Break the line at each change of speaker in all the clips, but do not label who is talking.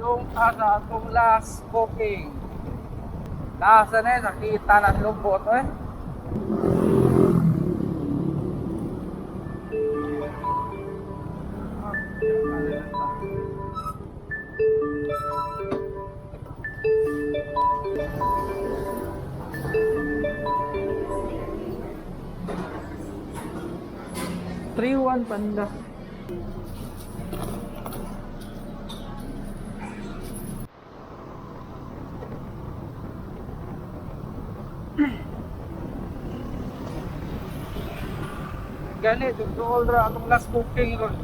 Padung sa atong last booking. Nasa na nakita ng lubot eh. Three-one Panda. Gani, doon ra atong last booking ron.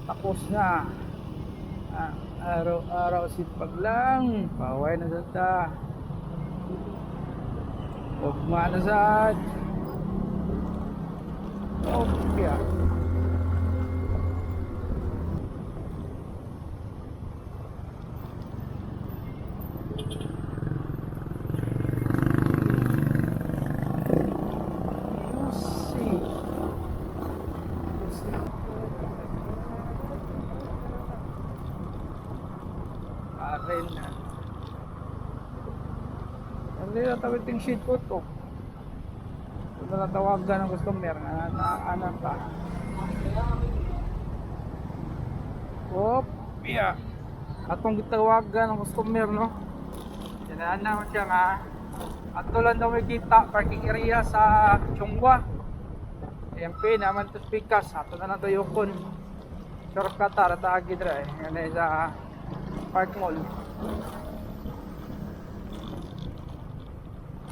Tapos na. Araw-araw sipag lang. Paway na sa ta. Ugma na sad. Okay. Hindi na tawid yung sheet po to. Kung natawagan ng customer anak ka. Yeah. Atong gitawagan ng customer no. Sinaan naman siya nga. Ato lang daw may kita parking area sa Chungwa. EMP naman to pikas. Ato na lang to yukon. Shortcut ta agid ra eh. Yan sa Park Mall.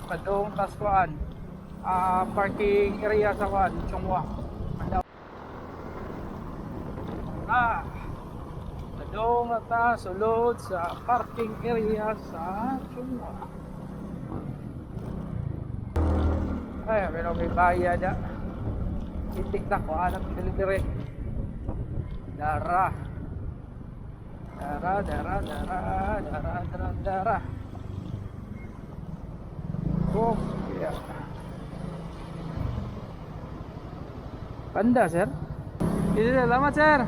Padung taskuan parking area sa Chungwa. Padung ata sulod sa parking area sa Chungwa. Ay, pero may bayad na. Itik na ko anak delivery. Dara. Oh, ya. Panda, sir. Ini selamat, sir.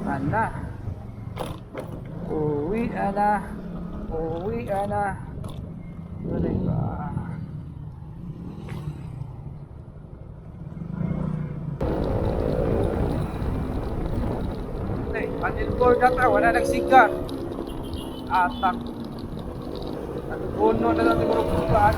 Panda. Uwi ana. Boleh ba? Panil board data, wala nagsiga. Atak. Puno na lang siguro pulaan.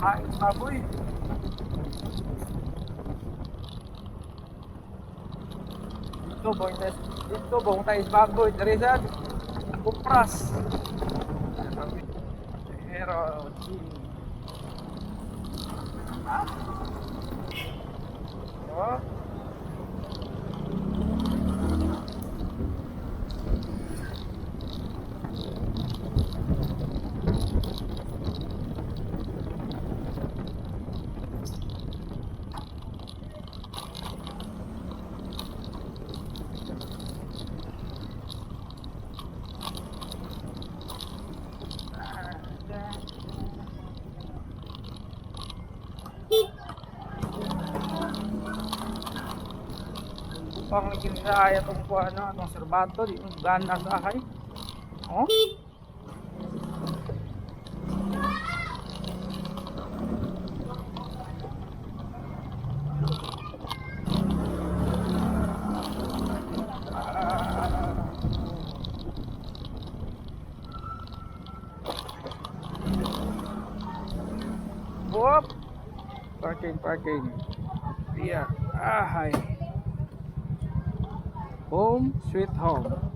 Ay, baboy. Dito bong tayo baboy dari sa kupras. Pero oh. Pang lagi sa ayat itong kuha, no? Itong serbato, di mo gana sa ahay. Oh? Whoop! Parking, parking. Yeah. Ah, hi. Home, sweet home.